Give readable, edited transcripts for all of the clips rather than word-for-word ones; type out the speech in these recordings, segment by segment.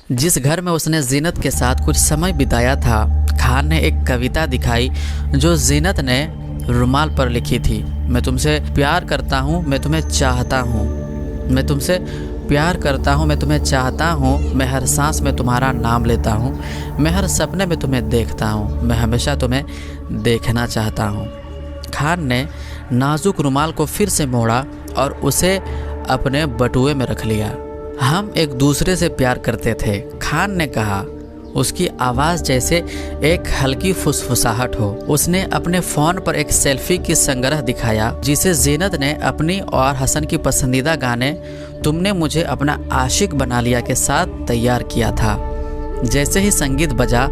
जिस घर में उसने जीनत के साथ कुछ समय बिताया था, खान ने एक कविता दिखाई जो जीनत ने रुमाल पर लिखी थी। मैं तुमसे प्यार करता हूँ, मैं तुम्हें चाहता हूँ, मैं तुमसे प्यार करता हूँ, मैं तुम्हें चाहता हूँ, मैं हर सांस में तुम्हारा नाम लेता हूँ, मैं हर सपने में तुम्हें देखता हूँ, मैं हमेशा तुम्हें देखना चाहता हूँ। खान ने नाजुक रुमाल को फिर से मोड़ा और उसे अपने बटुए में रख लिया। हम एक दूसरे से प्यार करते थे, खान ने कहा, उसकी आवाज़ जैसे एक हल्की फुसफुसाहट हो। उसने अपने फ़ोन पर एक सेल्फी की संग्रह दिखाया जिसे जीनत ने अपनी और हसन की पसंदीदा गाने तुमने मुझे अपना आशिक बना लिया के साथ तैयार किया था। जैसे ही संगीत बजा,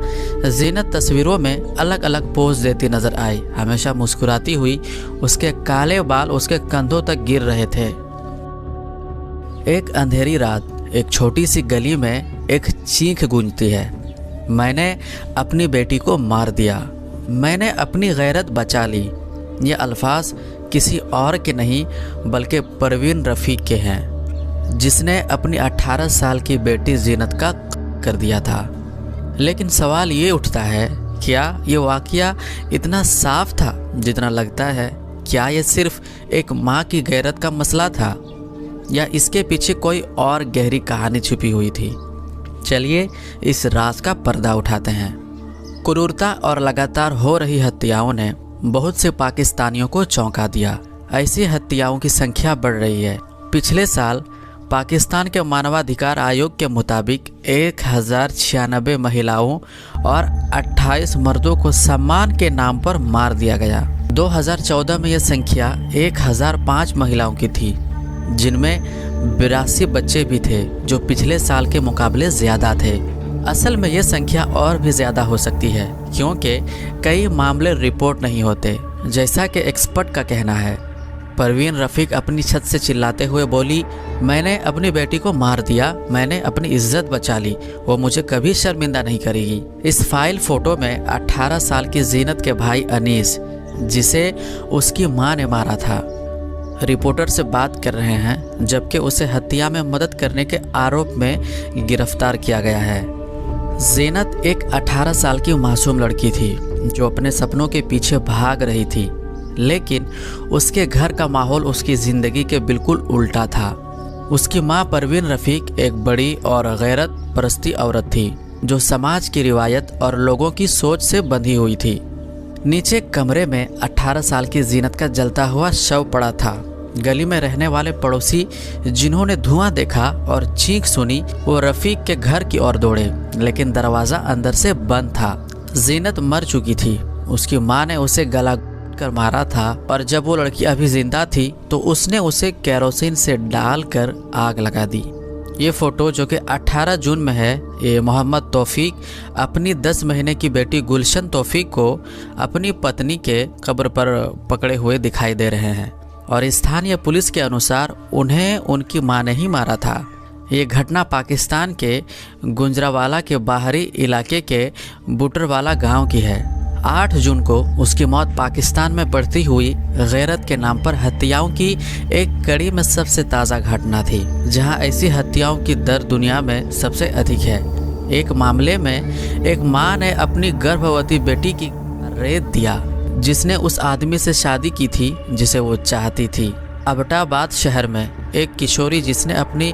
जीनत तस्वीरों में अलग अलग पोज देती नजर आई। हमेशा मुस्कुराती हुई, उसके काले बाल उसके कंधों तक गिर रहे थे। एक अंधेरी रात, एक छोटी सी गली में एक चीख गूंजती है, मैंने अपनी बेटी को मार दिया, मैंने अपनी गैरत बचा ली। ये अल्फाज किसी और के नहीं बल्कि परवीन रफ़ीक के हैं, जिसने अपनी 18 साल की बेटी जीनत का कर दिया था। लेकिन सवाल ये उठता है, क्या ये वाक़या इतना साफ था जितना लगता है? क्या ये सिर्फ एक माँ की गैरत का मसला था या इसके पीछे कोई और गहरी कहानी छुपी हुई थी? चलिए इस राज का पर्दा उठाते हैं। क्रूरता और लगातार हो रही हत्याओं ने बहुत से पाकिस्तानियों को चौंका दिया। ऐसी हत्याओं की संख्या बढ़ रही है। पिछले साल पाकिस्तान के मानवाधिकार आयोग के मुताबिक 1096 महिलाओं और 28 मर्दों को सम्मान के नाम पर मार दिया गया। 2014 में यह संख्या 1005 महिलाओं की थी, जिनमें 82 बच्चे भी थे, जो पिछले साल के मुकाबले ज़्यादा थे। असल में यह संख्या और भी ज़्यादा हो सकती है, क्योंकि कई मामले रिपोर्ट नहीं होते, जैसा कि एक्सपर्ट का कहना है। परवीन रफ़ीक अपनी छत से चिल्लाते हुए बोली, मैंने अपनी बेटी को मार दिया, मैंने अपनी इज्जत बचा ली, वो मुझे कभी शर्मिंदा नहीं करेगी। इस फाइल फ़ोटो में 18 साल की जीनत के भाई अनीस, जिसे उसकी मां ने मारा था, रिपोर्टर से बात कर रहे हैं, जबकि उसे हत्या में मदद करने के आरोप में गिरफ्तार किया गया है। जीनत एक 18 साल की मासूम लड़की थी जो अपने सपनों के पीछे भाग रही थी, लेकिन उसके घर का माहौल उसकी ज़िंदगी के बिल्कुल उल्टा था। उसकी मां परवीन रफ़ीक एक बड़ी और गैरत परस्ती औरत थी, जो समाज की रिवायत और लोगों की सोच से बंधी हुई थी। नीचे कमरे में 18 साल की जीनत का जलता हुआ शव पड़ा था। गली में रहने वाले पड़ोसी, जिन्होंने धुआं देखा और चीख सुनी, वो रफ़ीक के घर की ओर दौड़े, लेकिन दरवाज़ा अंदर से बंद था। जीनत मर चुकी थी। उसकी मां ने उसे गला कर मारा था और जब वो लड़की अभी जिंदा थी तो उसने उसे केरोसिन से डालकर आग लगा दी। ये फ़ोटो जो कि 18 जून में है, ये मोहम्मद तौफीक अपनी 10 महीने की बेटी गुलशन तौफीक को अपनी पत्नी के कब्र पर पकड़े हुए दिखाई दे रहे हैं और स्थानीय पुलिस के अनुसार उन्हें उनकी मां ने ही मारा था। ये घटना पाकिस्तान के गुजरांवाला के बाहरी इलाके के बुटरवाला गांव की है। 8 जून को उसकी मौत पाकिस्तान में बढ़ती हुई गैरत के नाम पर हत्याओं की एक कड़ी में सबसे ताज़ा घटना थी, जहां ऐसी हत्याओं की दर दुनिया में सबसे अधिक है। एक मामले में एक मां ने अपनी गर्भवती बेटी की रेत दिया, जिसने उस आदमी से शादी की थी जिसे वो चाहती थी। अबटाबाद शहर में एक किशोरी जिसने अपनी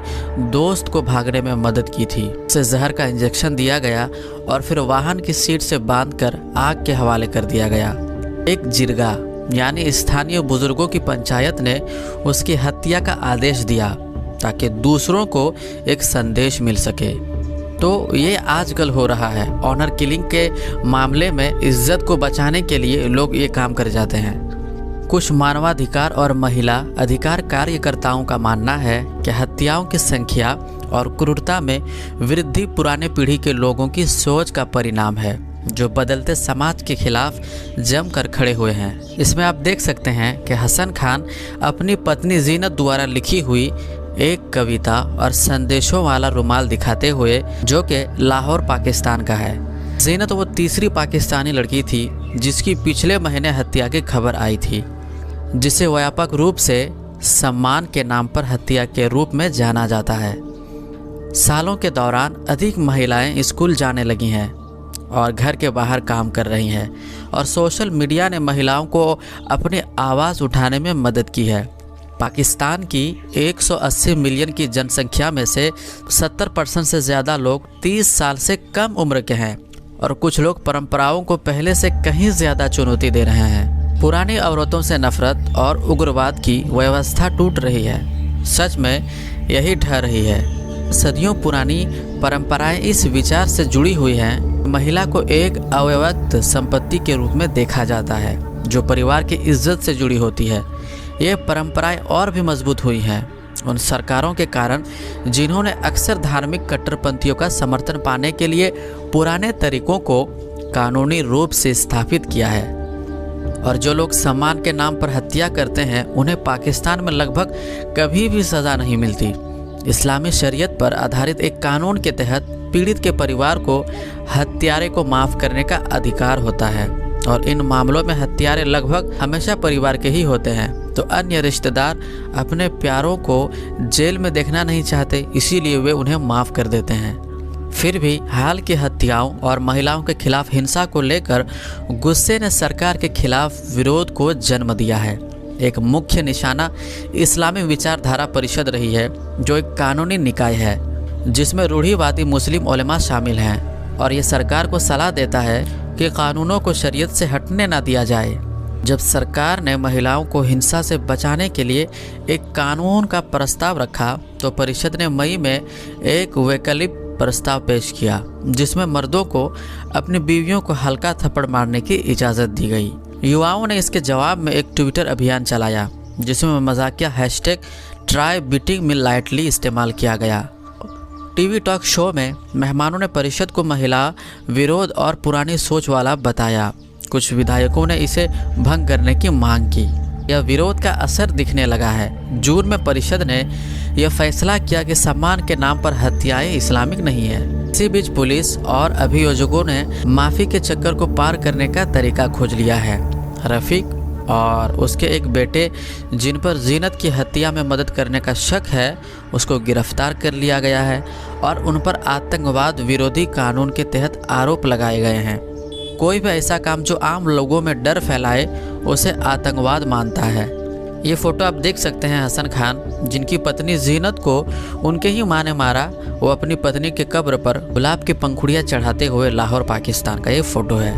दोस्त को भागने में मदद की थी, उसे जहर का इंजेक्शन दिया गया और फिर वाहन की सीट से बांधकर आग के हवाले कर दिया गया। एक जिरगा यानी स्थानीय बुजुर्गों की पंचायत ने उसकी हत्या का आदेश दिया ताकि दूसरों को एक संदेश मिल सके। तो ये आजकल हो रहा है। ऑनर किलिंग के मामले में इज्जत को बचाने के लिए लोग ये काम कर जाते हैं। कुछ मानवाधिकार और महिला अधिकार कार्यकर्ताओं का मानना है कि हत्याओं की संख्या और क्रूरता में वृद्धि पुराने पीढ़ी के लोगों की सोच का परिणाम है, जो बदलते समाज के खिलाफ जमकर खड़े हुए हैं। इसमें आप देख सकते हैं कि हसन खान अपनी पत्नी जीनत द्वारा लिखी हुई एक कविता और संदेशों वाला रुमाल दिखाते हुए, जो कि लाहौर पाकिस्तान का है। जीनत वो तीसरी पाकिस्तानी लड़की थी जिसकी पिछले महीने हत्या की खबर आई थी, जिसे व्यापक रूप से सम्मान के नाम पर हत्या के रूप में जाना जाता है। सालों के दौरान अधिक महिलाएं स्कूल जाने लगी हैं और घर के बाहर काम कर रही हैं, और सोशल मीडिया ने महिलाओं को अपनी आवाज़ उठाने में मदद की है। पाकिस्तान की 180 मिलियन की जनसंख्या में से 70% से ज़्यादा लोग 30 साल से कम उम्र के हैं, और कुछ लोग परंपराओं को पहले से कहीं ज़्यादा चुनौती दे रहे हैं। पुरानी औरतों से नफरत और उग्रवाद की व्यवस्था टूट रही है। सच में यही ढह रही है। सदियों पुरानी परंपराएं इस विचार से जुड़ी हुई हैं, महिला को एक अव्यक्त संपत्ति के रूप में देखा जाता है जो परिवार की इज्जत से जुड़ी होती है। ये परंपराएं और भी मजबूत हुई हैं उन सरकारों के कारण जिन्होंने अक्सर धार्मिक कट्टरपंथियों का समर्थन पाने के लिए पुराने तरीकों को कानूनी रूप से स्थापित किया है। और जो लोग सम्मान के नाम पर हत्या करते हैं उन्हें पाकिस्तान में लगभग कभी भी सज़ा नहीं मिलती। इस्लामी शरीयत पर आधारित एक कानून के तहत पीड़ित के परिवार को हत्यारे को माफ़ करने का अधिकार होता है, और इन मामलों में हत्यारे लगभग हमेशा परिवार के ही होते हैं। तो अन्य रिश्तेदार अपने प्यारों को जेल में देखना नहीं चाहते, इसीलिए वे उन्हें माफ़ कर देते हैं। फिर भी हाल की हत्याओं और महिलाओं के खिलाफ हिंसा को लेकर गुस्से ने सरकार के खिलाफ विरोध को जन्म दिया है। एक मुख्य निशाना इस्लामी विचारधारा परिषद रही है, जो एक कानूनी निकाय है जिसमें रूढ़िवादी मुस्लिम उलेमा शामिल हैं, और ये सरकार को सलाह देता है कि कानूनों को शरीयत से हटने ना दिया जाए। जब सरकार ने महिलाओं को हिंसा से बचाने के लिए एक कानून का प्रस्ताव रखा तो परिषद ने मई में एक वैकल्पिक प्रस्ताव पेश किया जिसमें मर्दों को अपनी बीवियों को हल्का थप्पड़ मारने की इजाज़त दी गई। युवाओं ने इसके जवाब में एक ट्विटर अभियान चलाया जिसमें मजाकिया हैशटैग ट्राई बीटिंग मी लाइटली इस्तेमाल किया गया। टीवी टॉक शो में मेहमानों ने परिषद को महिला विरोध और पुरानी सोच वाला बताया। कुछ विधायकों ने इसे भंग करने की मांग की। यह विरोध का असर दिखने लगा है। जून में परिषद ने यह फैसला किया कि सम्मान के नाम पर हत्याएं इस्लामिक नहीं है। इसी बीच पुलिस और अभियोजकों ने माफ़ी के चक्कर को पार करने का तरीका खोज लिया है। रफ़ीक और उसके एक बेटे जिन पर जीनत की हत्या में मदद करने का शक है उसको गिरफ्तार कर लिया गया है, और उन पर आतंकवाद विरोधी कानून के तहत आरोप लगाए गए हैं। कोई भी ऐसा काम जो आम लोगों में डर फैलाए उसे आतंकवाद मानता है। ये फ़ोटो आप देख सकते हैं हसन खान जिनकी पत्नी जीनत को उनके ही माँ ने मारा। वो अपनी पत्नी के कब्र पर गुलाब की पंखुड़ियाँ चढ़ाते हुए लाहौर पाकिस्तान का ये फ़ोटो है।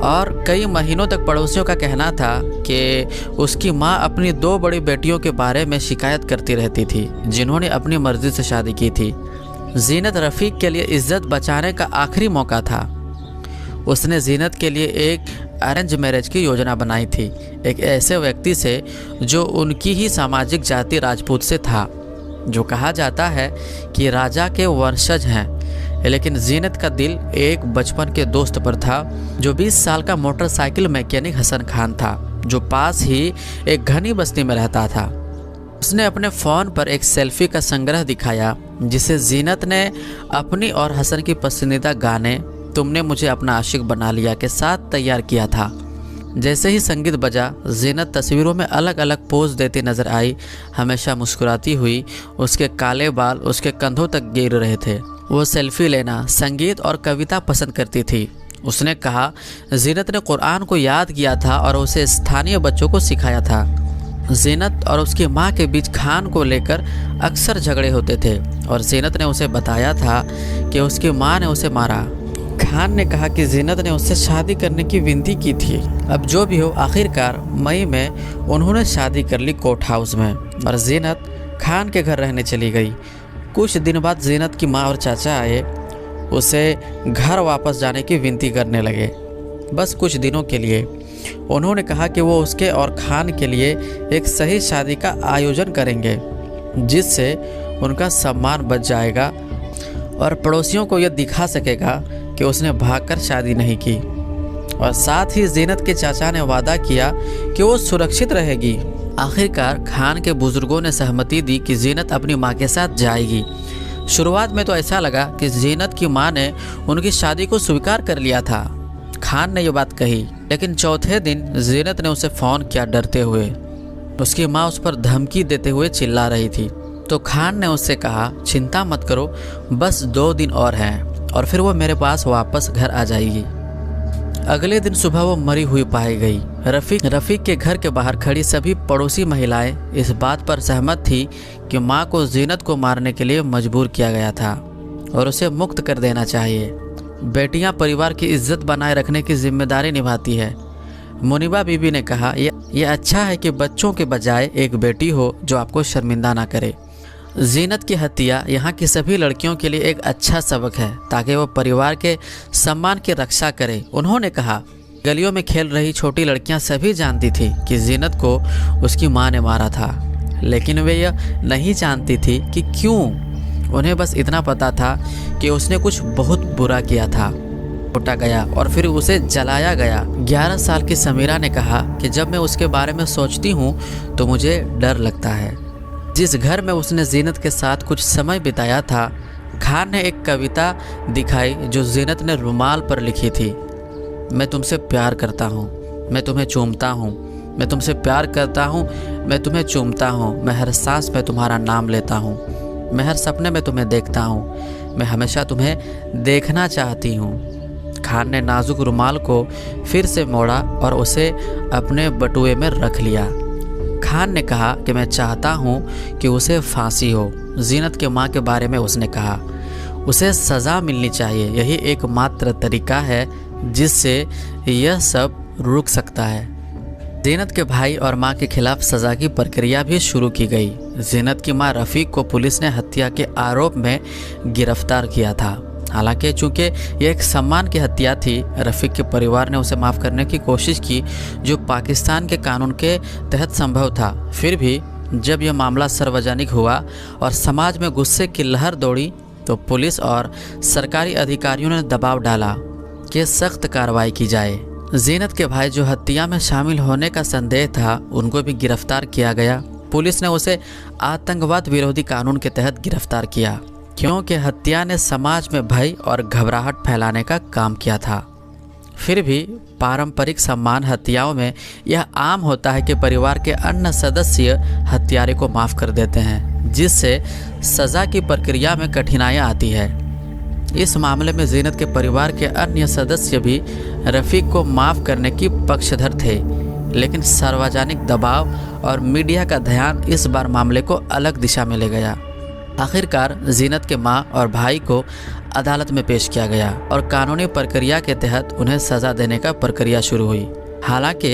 और कई महीनों तक पड़ोसियों का कहना था कि उसकी माँ अपनी 2 बड़ी बेटियों के बारे में शिकायत करती रहती थी जिन्होंने अपनी मर्ज़ी से शादी की थी। जीनत रफ़ीक के लिए इज्जत बचाने का आखिरी मौका था। उसने जीनत के लिए एक अरेंज मैरिज की योजना बनाई थी, एक ऐसे व्यक्ति से जो उनकी ही सामाजिक जाति राजपूत से था, जो कहा जाता है कि राजा के वंशज हैं। लेकिन जीनत का दिल एक बचपन के दोस्त पर था जो 20 साल का मोटरसाइकिल मैकेनिक हसन खान था, जो पास ही एक घनी बस्ती में रहता था। उसने अपने फ़ोन पर एक सेल्फी का संग्रह दिखाया जिसे जीनत ने अपनी और हसन की पसंदीदा गाने तुमने मुझे अपना आशिक बना लिया के साथ तैयार किया था। जैसे ही संगीत बजा जीनत तस्वीरों में अलग अलग पोज देती नजर आई। हमेशा मुस्कुराती हुई, उसके काले बाल उसके कंधों तक गिर रहे थे। वो सेल्फी लेना, संगीत और कविता पसंद करती थी। उसने कहा जीनत ने कुरान को याद किया था और उसे स्थानीय बच्चों को सिखाया था। जीनत और उसकी माँ के बीच खान को लेकर अक्सर झगड़े होते थे और जीनत ने उसे बताया था कि उसकी माँ ने उसे मारा। खान ने कहा कि जीनत ने उससे शादी करने की विनती की थी। अब जो भी हो, आखिरकार मई में उन्होंने शादी कर ली कोर्ट हाउस में और जीनत खान के घर रहने चली गई। कुछ दिन बाद जीनत की माँ और चाचा आए, उसे घर वापस जाने की विनती करने लगे, बस कुछ दिनों के लिए। उन्होंने कहा कि वो उसके और खान के लिए एक सही शादी का आयोजन करेंगे जिससे उनका सम्मान बच जाएगा और पड़ोसियों को यह दिखा सकेगा कि उसने भागकर शादी नहीं की। और साथ ही जीनत के चाचा ने वादा किया कि वो सुरक्षित रहेगी। आखिरकार खान के बुजुर्गों ने सहमति दी कि जीनत अपनी माँ के साथ जाएगी। शुरुआत में तो ऐसा लगा कि जीनत की माँ ने उनकी शादी को स्वीकार कर लिया था। खान ने यह बात कही, लेकिन चौथे दिन जीनत ने उसे फ़ोन किया डरते हुए। उसकी माँ उस पर धमकी देते हुए चिल्ला रही थी। तो खान ने उससे कहा, चिंता मत करो, बस 2 दिन और हैं और फिर वो मेरे पास वापस घर आ जाएगी। अगले दिन सुबह वो मरी हुई पाई गई। रफ़ीक के घर के बाहर खड़ी सभी पड़ोसी महिलाएं इस बात पर सहमत थी कि माँ को जीनत को मारने के लिए मजबूर किया गया था और उसे मुक्त कर देना चाहिए। बेटियां परिवार की इज्जत बनाए रखने की जिम्मेदारी निभाती है। मुनीबा बीबी ने कहा, यह अच्छा है कि बच्चों के बजाय एक बेटी हो जो आपको शर्मिंदा ना करे। जीनत की हत्या यहाँ की सभी लड़कियों के लिए एक अच्छा सबक है ताकि वो परिवार के सम्मान की रक्षा करे। उन्होंने कहा, गलियों में खेल रही छोटी लड़कियाँ सभी जानती थी कि जीनत को उसकी माँ ने मारा था, लेकिन वे यह नहीं जानती थी कि क्यों। उन्हें बस इतना पता था कि उसने कुछ बहुत बुरा किया था, उठा गया और फिर उसे जलाया गया। 11 साल की समीरा ने कहा कि जब मैं उसके बारे में सोचती हूँ तो मुझे डर लगता है। जिस घर में उसने जीनत के साथ कुछ समय बिताया था, खान ने एक कविता दिखाई जो जीनत ने रुमाल पर लिखी थी। मैं तुमसे प्यार करता हूँ, मैं तुम्हें चूमता हूँ, मैं तुमसे प्यार करता हूँ, मैं तुम्हें चूमता हूँ, मैं हर सांस में तुम्हारा नाम लेता हूँ, मैं हर सपने में तुम्हें देखता हूँ, मैं हमेशा तुम्हें देखना चाहती हूँ। खान ने नाजुक रुमाल को फिर से मोड़ा और उसे अपने बटुए में रख लिया। खान ने कहा कि मैं चाहता हूँ कि उसे फांसी हो। जीनत के माँ के बारे में उसने कहा, उसे सज़ा मिलनी चाहिए, यही एकमात्र तरीका है जिससे यह सब रुक सकता है। जीनत के भाई और माँ के खिलाफ सज़ा की प्रक्रिया भी शुरू की गई। जीनत की माँ रफ़ीक को पुलिस ने हत्या के आरोप में गिरफ्तार किया था। हालांकि चूंकि यह एक सम्मान की हत्या थी, रफ़ीक के परिवार ने उसे माफ़ करने की कोशिश की, जो पाकिस्तान के कानून के तहत संभव था। फिर भी जब यह मामला सार्वजनिक हुआ और समाज में गुस्से की लहर दौड़ी, तो पुलिस और सरकारी अधिकारियों ने दबाव डाला कि सख्त कार्रवाई की जाए। जीनत के भाई जो हत्या में शामिल होने का संदेह था, उनको भी गिरफ्तार किया गया। पुलिस ने उसे आतंकवाद विरोधी कानून के तहत गिरफ्तार किया, क्योंकि हत्या ने समाज में भय और घबराहट फैलाने का काम किया था। फिर भी पारंपरिक सम्मान हत्याओं में यह आम होता है कि परिवार के अन्य सदस्य हत्यारे को माफ़ कर देते हैं, जिससे सज़ा की प्रक्रिया में कठिनाइयाँ आती है। इस मामले में जीनत के परिवार के अन्य सदस्य भी रफ़ीक को माफ़ करने की पक्षधर थे, लेकिन सार्वजनिक दबाव और मीडिया का ध्यान इस बार मामले को अलग दिशा में ले गया। आखिरकार जीनत के माँ और भाई को अदालत में पेश किया गया और कानूनी प्रक्रिया के तहत उन्हें सज़ा देने का प्रक्रिया शुरू हुई। हालांकि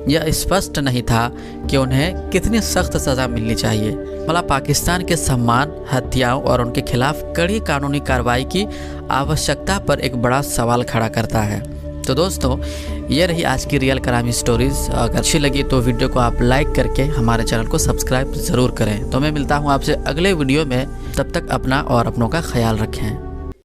यह स्पष्ट नहीं था कि उन्हें कितनी सख्त सज़ा मिलनी चाहिए। मामला पाकिस्तान के सम्मान, हत्याओं और उनके खिलाफ कड़ी कानूनी कार्रवाई की आवश्यकता पर एक बड़ा सवाल खड़ा करता है। तो दोस्तों, ये रही आज की रियल क्राइम स्टोरीज़। अगर अच्छी लगी तो वीडियो को आप लाइक करके हमारे चैनल को सब्सक्राइब ज़रूर करें। तो मैं मिलता हूँ आपसे अगले वीडियो में, तब तक अपना और अपनों का ख्याल रखें।